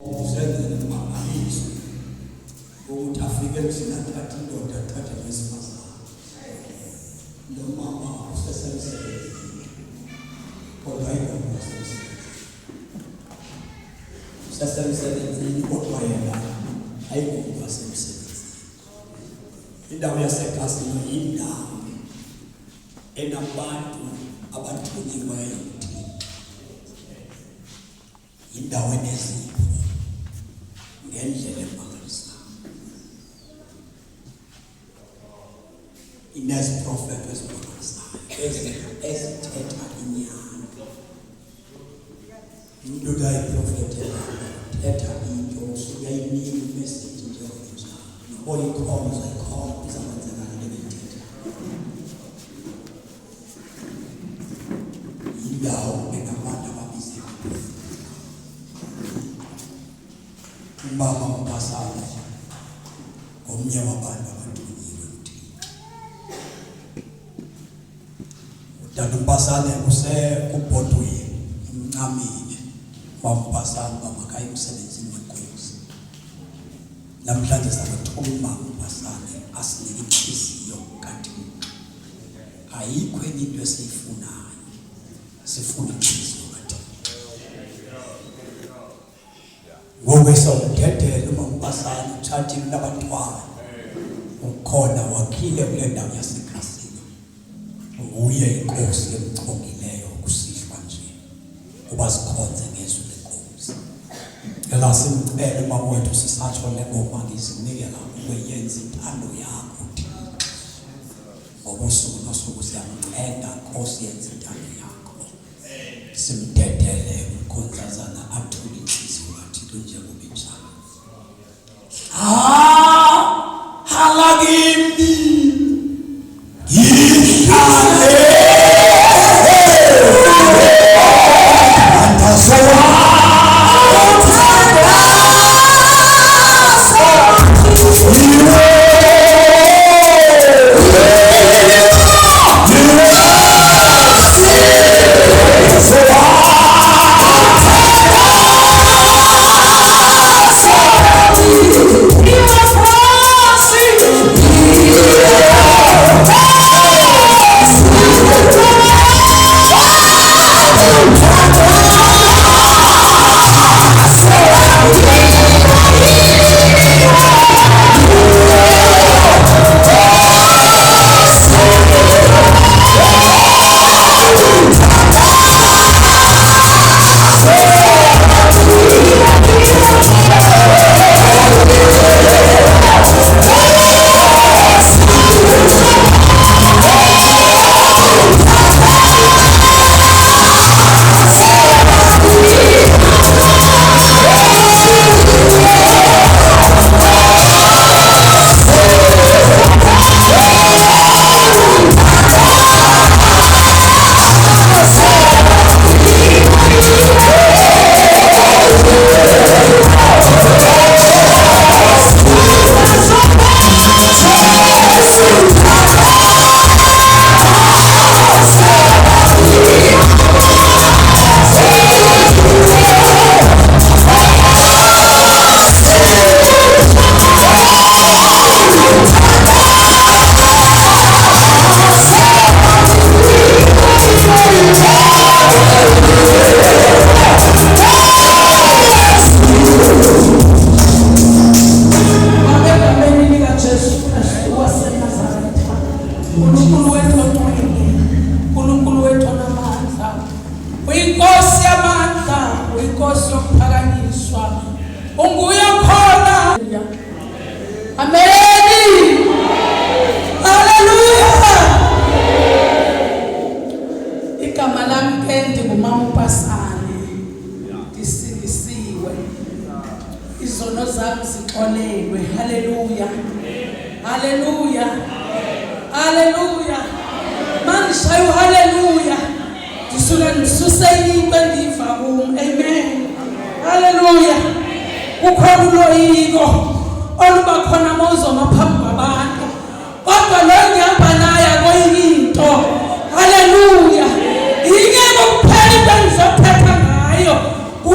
Usenzele amalizo ukuthi afike kusinathatha indoda athathe nesifazane nomama usesemsebenzini kodwa ayikho usesemsebenzini kodwa yena ayikho semsebenzini. Indawo yaseKasino yindawo enabantu abathunyiweyo, indawo enezipho ngendlela emangalisayo. Ineziprofethi ezimangalisayo ezithetha inyani. Into ayiprofethi ethetha into usuke ayinika imessage njengokunjalo. Noba ikhona uzayikhona izawenzeka ngale ithetha. Indawo enabantu ababizeka Mama mpasana omnye wabantu abathunyiwe uThixo. Utata umpasane usekubhodweni umncamile wampasana bamakayi umsebenzini wenkosi. Namhlanje sabathuma umpasane asinike inhliziyo kaThixo. Ayikho enye into esiyifunayo, sifuna inhliziyo kaThixo. Ngokwesomthethelo umpasane uthathile nabantwana ukhona wakhile kule ndawo yaseKasino. Nguye inkosi emchongileyo kusihlwa nje kuba sikhonze ngezwi lenkosi. Ela simcela umama wethu sisatsho le ngoma ngizinikela ukuyenza intando yakho Thixo. Ngobusuku nosuku siyamcela Nkosi yenza intando yakho. Simdedele umkhonzazana athule inhliziyo kaThixo njengoba injalo. Halagimbi Yishale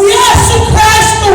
Yesu Kristu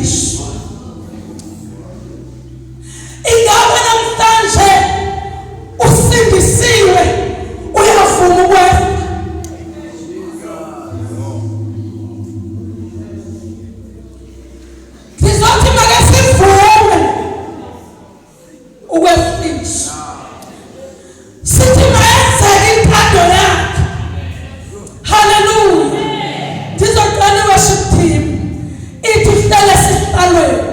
usindiswa. Ingabe namhlanje usindisiwe uyavuma ukwenza. Sizothi make sivume ukwefundiswa. Sithi mayenze impando yakhe. Hallelujah. Sizoqala worship team. Ithi hlale sihlalweni.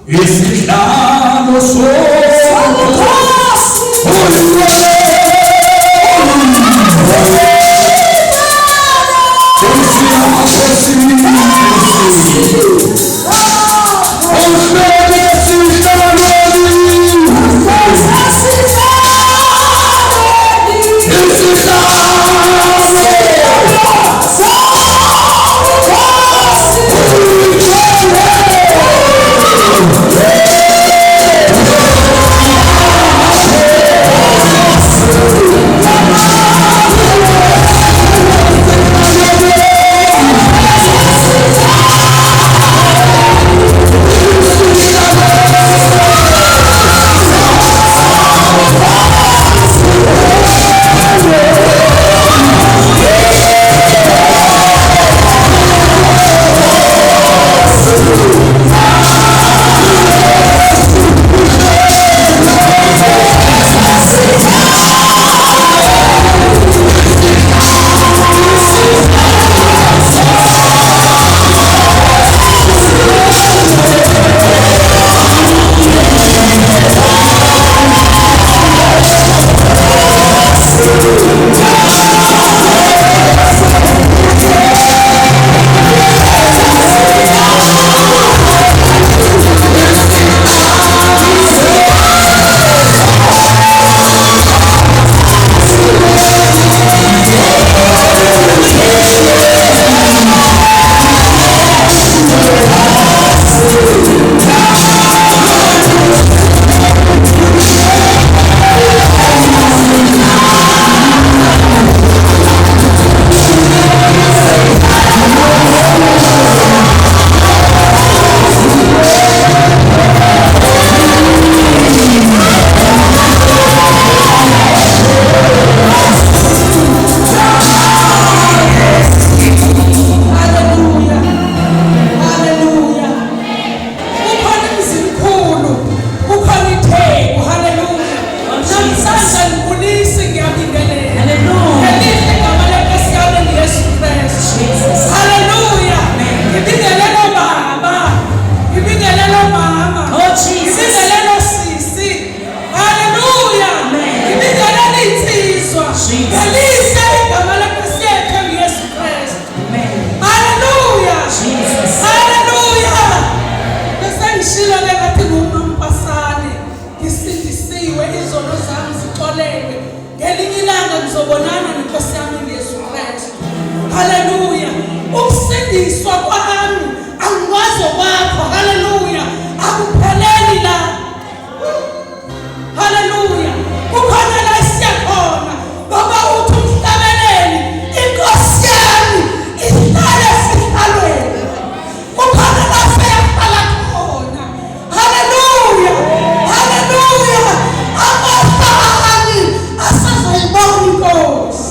Isihlalo Hallelujah. Ukusindiswa kwami angikwazi kwakho. Hallelujah. Akupheleli la. Hallelujah. Kukhona la siyakhona. Baba uthi umhlabeleli inkosi yami ihlale sihlalweni. Kukhona la siyahlala khona. Hallelujah. Hallelujah. Amafani asazoyibona inkosi.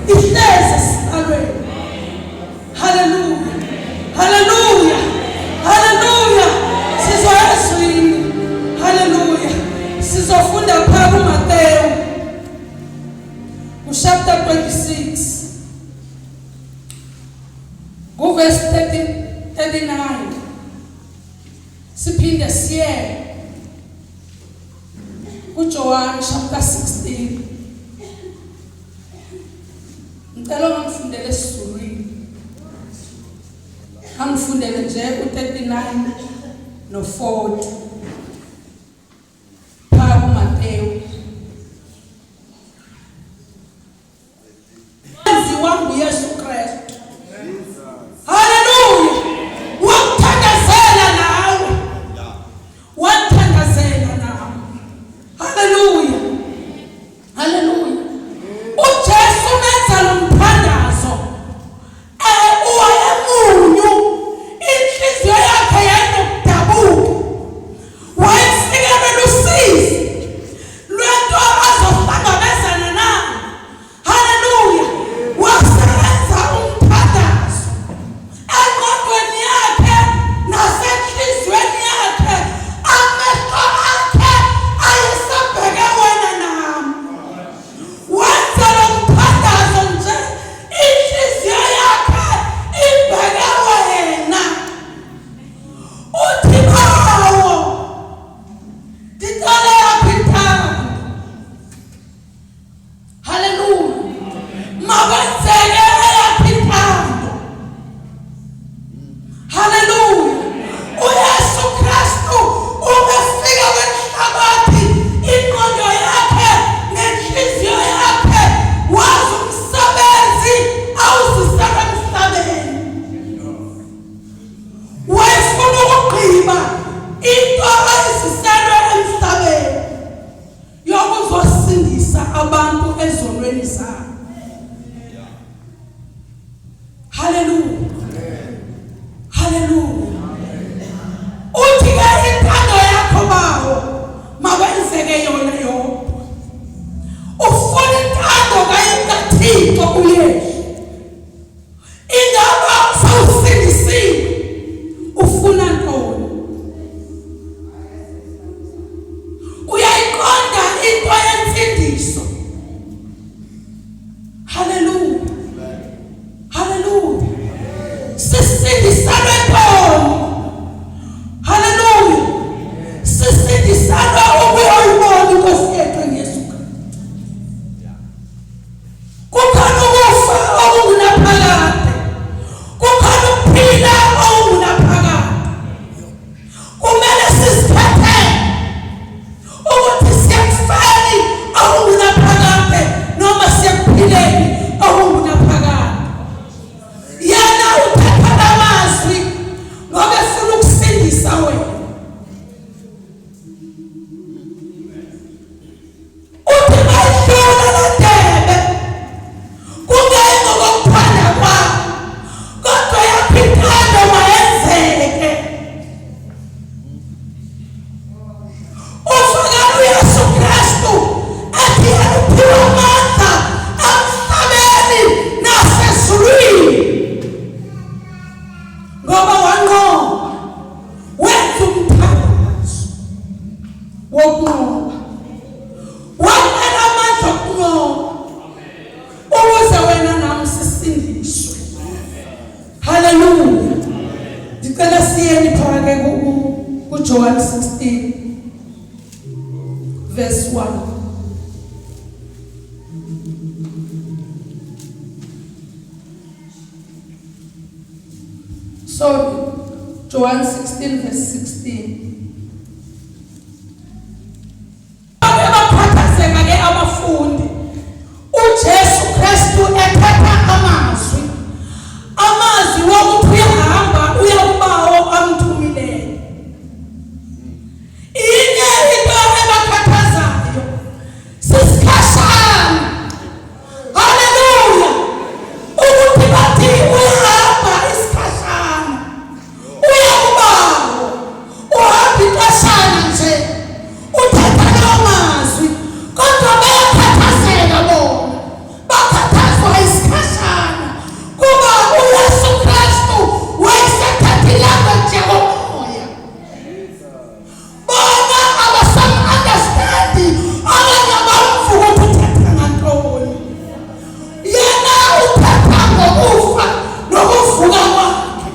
Ihlezi sihlalweni. Hallelujah. Hallelujah. Hallelujah. Sizoyazwini. Hallelujah. Sizofunda pha kuMateyu chapter 26 verse 39. Siphinde siye kuJohn chapter 16. Ngicela ngifundele esiZulwini. Angifundele nje u39 no40. Pha kuMateyu. Wangu Yesu Kristu. Hallelujah. Wamthandazela nawe. Wamthandazela nawe. Hallelujah. Hallelujah. uJesu menza lo mthandazo Hallelujah. Hallelujah. Uthi ke intando yakho bawo mawenzeke yona yodwa. Ufuna intando kaThixo uYesu. Ingaba sawusindisiwe ufuna ntoni? Uyayiqonda into yensindiso. Hallelujah. Hallelujah. Sisindisalwe ntoni? Hallelujah. Sisindisalwe ukuyibona inkosi yethu Yesu Kristu. Kukhona ukufa okungunaphakade. Kukhona ukuphila okungunaphakade. Kumele siziphethe ukuthi siyakufeni okungunaphakade noma siyakuphileni okungunaphakade. Yena uthetha amazwi ngoba efuna ukusindisa wena. Uthi mayidlula le ndebe kungengo kokuthanda kwakho kodwa yaphithanda mayenzeke. Ufaka uYesu Kristu athi yena uphiwe amandla emhlabeni nasezulwini ngoba wanqoba wenza umthandazo wokunqoba. Wamela amandla okunqoba ukuze wena nami sisindiswe. Hallelujah. Ndicela siyeni phake kuJohn 16 verse 1. Sorry, John 16 verse 16. Abaphathazeka ke abafundi uJesu Kristu ethetha amazwi wokuthi uyahamba uyakubawo amthumileyo. Inye into ebakhathazayo sisikhashana. Hallelujah. Ukuthi bathi uyahamba isikhashana uyakubawo uhamba ixeshana nje uthetha amazwi kodwa bayakhathazeka bona bakhathazwa isikhashana kuba uYesu Kristu wayesethathilanga njengomoya. Bona abasamu-understandi abanye abamvuka ukuthi uthetha ngantoni. Yena uthetha ngokufa nokuvuka kwakhe.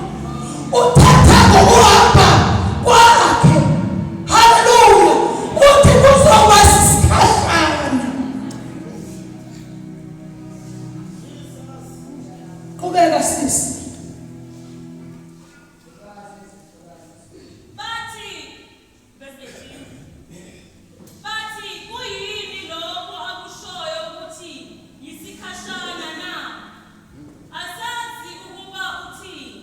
Uthetha ngokuhamba kwakhe. Hallelujah. Uthi kuzoba isikhashana. Qhubeka sisi. Bathi kuyini lokho akushoyo ukuthi yisikhashana na? Asazi ukuba uthini.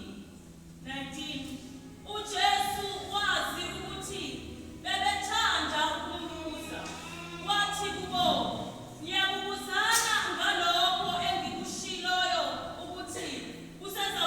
19. uJesu wazi ukuthi bebethanda ukumbuza. Wathi kubo, ngiyakubuzana ngalokho engikushiloyo ukuthi kuseza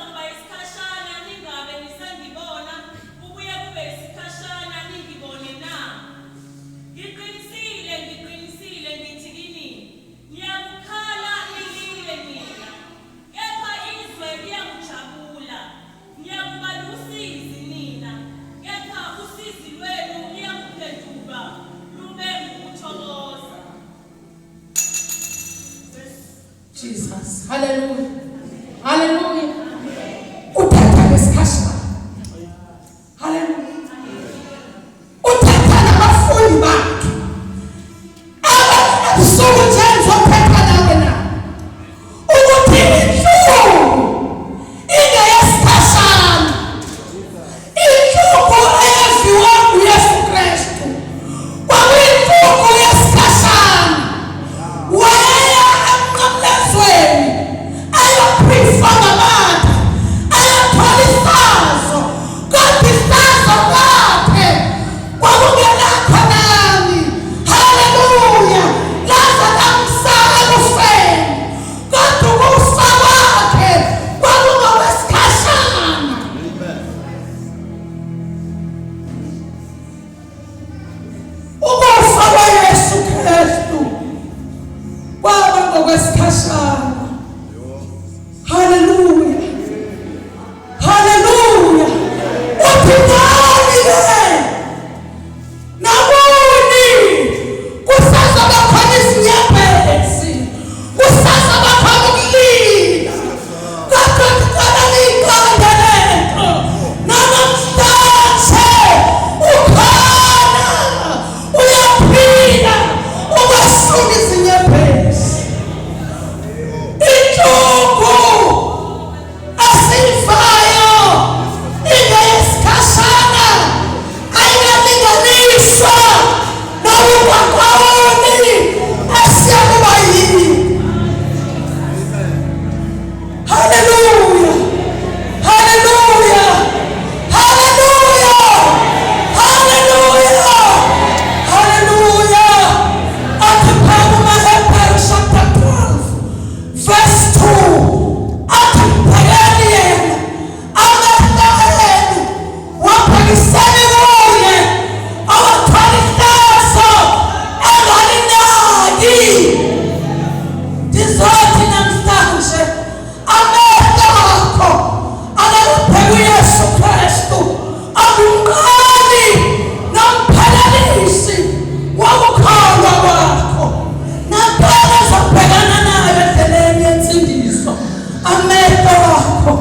wakho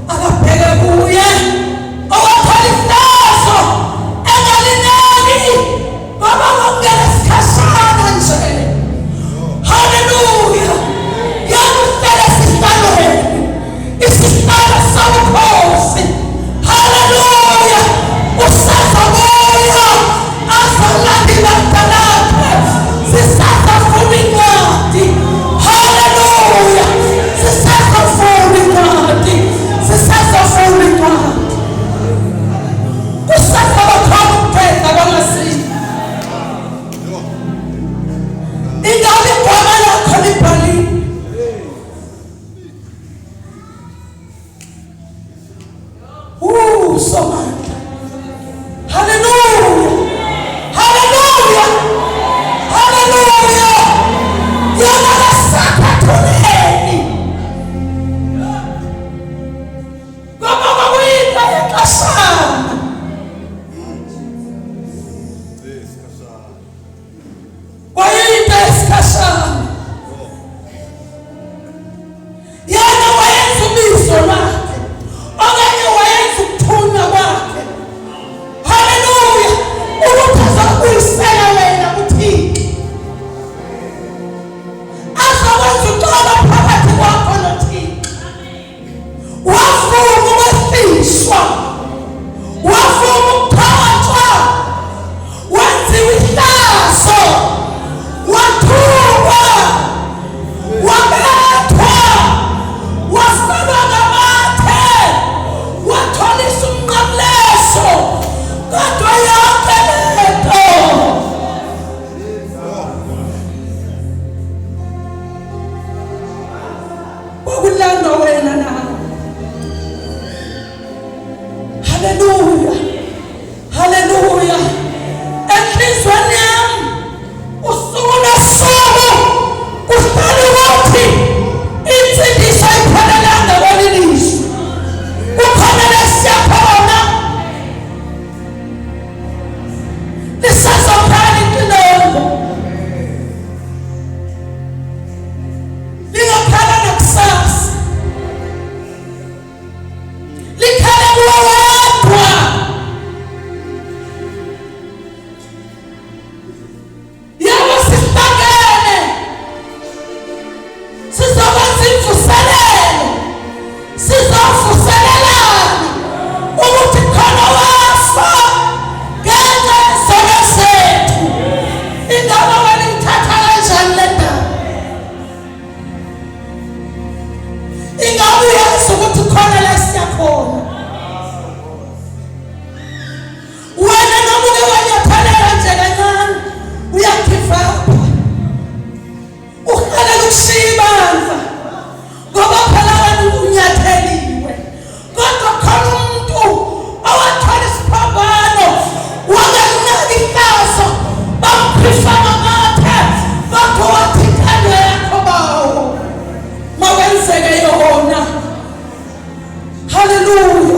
akabheke kuye owathola ihlazo engalinaki ngoba ngongena isikhashana nje. Haleluya. Yakuhlala esihlalweni isihlalo sobukhosi. Haleluya. Usazabuya azalandela mntanakhe sisazafuna incwadi. Haleluya. Sisazafuna incwadi. Sisazafuna incwadi. Kusazabakhona ukuphetha kwamasiko. Ingabe igama lakho libhaliwe. Somandla. Haleluya. Haleluya. Haleluya. Yona lasakhathuleni. Ngoba kwakuyinto yexeshana. Kwayinto yesikhashana. Yena wayenza ubizo lwakhe. Okanye wayenza ukuthunywa kwakhe. Haleluya. Ukuthi azokuyisela wena uThixo. Azokwenza uxolo phakathi kwakho noThixo. Wafuna ukwehlishwa. Wafuna ukuthathwa. Wenziwa ihlazo. Wathukwa. Wabethwa. Wafelwa ngamathe. Watholiswa umnqamlezo. Kodwa yonke lento kwakulandwa wena nawe. Haleluya. Haleluya. Enhlizweni yami usuku nosuku kuhlala ukuthi insindiso ayiphelelanga kwelilizwe. Kukhona lesiyakhona lisazokhala intilongo. Lingakhala nakusasa. Likhala kuwe wedwa. Yebo sihlangene sizokwenza imvuselelo. Sizovuselelana ukuthi khona wafa ngenxa yezono zethu. Ingabe wena ithatha kanjani le ndaba? Ingabe uyazi ukuthi khona la siyakhona? Wena noma uke wanyathalela nje kancane uyakhifapha. Uhalela ukushiya ibandla ngoba phela wena unyatheliwe. Kodwa khona umuntu owathola isiphambano wangalinaki ihlazo bamkhipha ngamathe bakho wathi intando yakho bawo mawenzeke yona. Haleluya.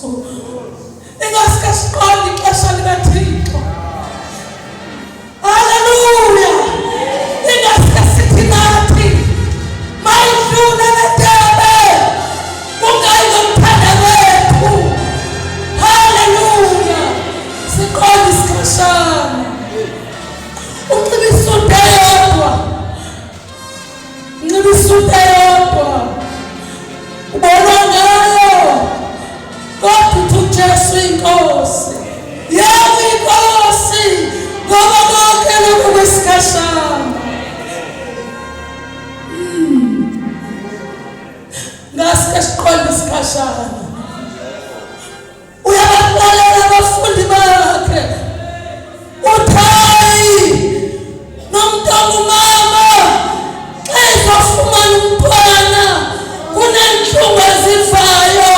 Jesu. Ingaske siqonde ixesha likaThixo. Haleluya. Ingaske sithi nathi mayidlule le ndebe kungayikumthanda wethu. Haleluya. Siqonde isikhashana. Uncibisunda yodwa. Uncibisunda yodwa. Ubona ngayo. Kodwa uJesu inkosi. Yebo inkosi. Ngoba konke lokhu kwesikhashana. Ngaske siqonde isikhashana. Uyabalalela abafundi bakhe. Uthayi nomntwana umama ezofumana umntwana kunenhlungu ezivayo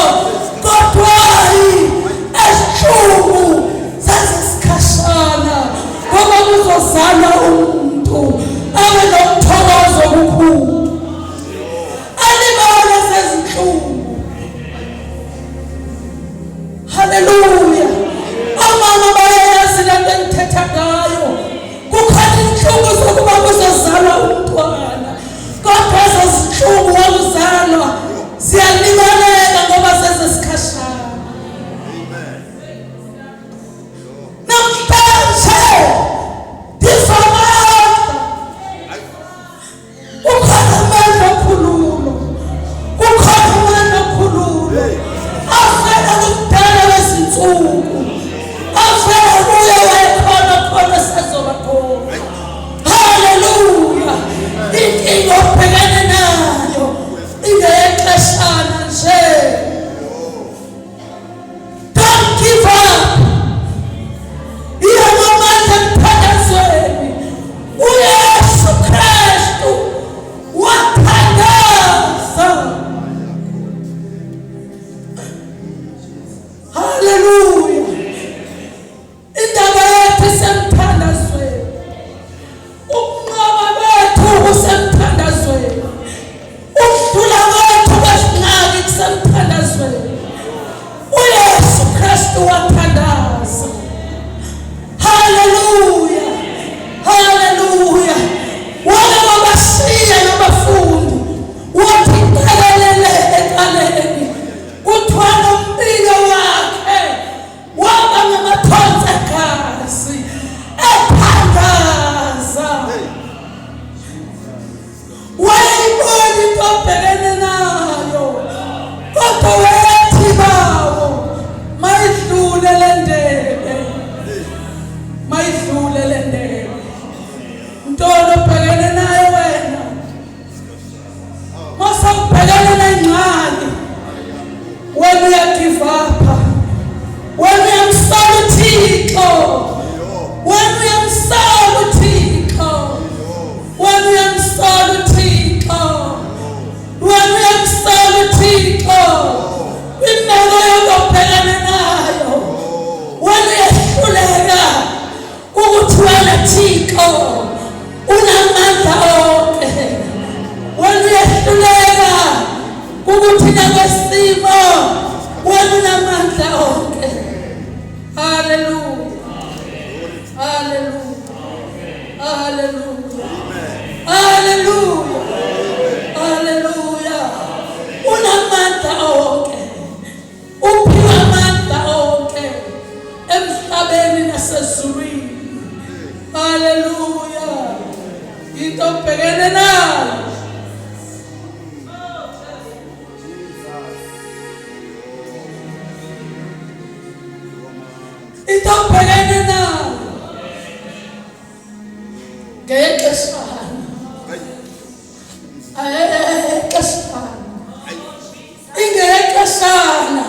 kodwa ezinhlungu zesikhashana ngoba kuzozala umuntu abe nomthokozo omkhulu alibona sezinhlungu. Haleluya. Amama bayayazi lento engithetha ngayo. Kukhona inhlungu zokuba kuzozalwa umntwana kodwa ezozinhlungu wokuzalwa ziyalibaleka ngoba sezesikhashana. Namhlanje ndizomanda ukhona amandla okhululo. Ukhona amandla okhululo avela kudala wezinsuku avela kuye wayekhona khona sazoba khona. Haleluya. Inkinga obhekene nayo ingeyexeshana nje. Don't give up. Iyamamandla emthandazweni. uYesu Kristu wathandaza. Haleluya. Indaba yethu isemthandazweni. Ukunqoba bethu kusemthandazweni. Ukudlula kwethu kwezinqaki kusemthandazweni. uYesu Kristu wathandaza. Haleluya. Haleluya. Wake wabashiya nabafundi wathi qelelele eqaleni kuthwala umbiko wakhe waba ngamathonsi egazi ethandaza. Wayibona into obhekene nayo kodwa wayethi bawo mayidlule le ndebe. Mayidlule le ndebe. Ntoni obhekene nayo wena? Mase ubhekene nengxaki wena uyagive up. Wena uyamsala uThixo. Wena uyamsala uThixo. Wena uyamsala uThixo. Wena uyamsala uThixo. Imeko yokubhekana nayo wena uyahluleka ukuthi wena Thixo unamandla onke. Wena uyahluleka ukuthi nakwesimo wena unamandla onke. Haleluya. Haleluya. Haleluya. Haleluya. Haleluya. Unamandla onke. Uphiwa amandla onke emhlabeni nasezulwini. Haleluya. Into obhekene nayo into obhekene nayo ngexeshana. Ayexeshana. Ingexeshana.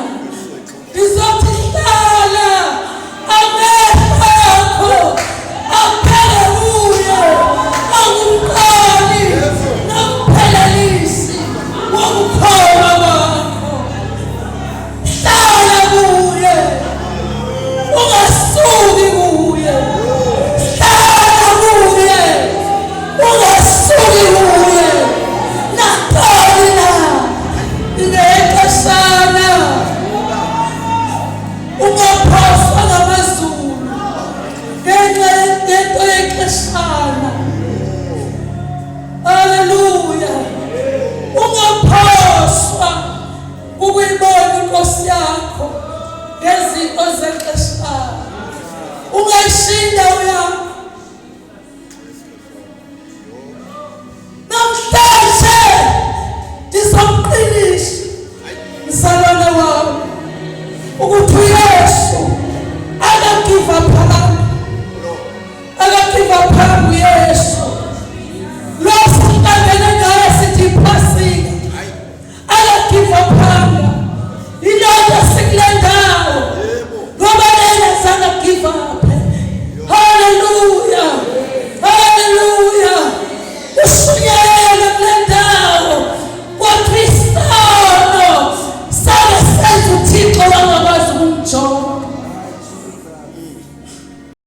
Izothi hlala amehlo akho aphele kuye angumqali nomphelelisi wokukholwa kwakho. Hlala kuye ungasuki kuye. Hlala kuye zesikhashana. Haleluya. Ungaphoswa ukuyibona inkosi yakho ngezinto zexeshana. Ungayishinda yakho. Namhlanje ndizamqinisha mzalwane wami ukuthi uYesu akagive up.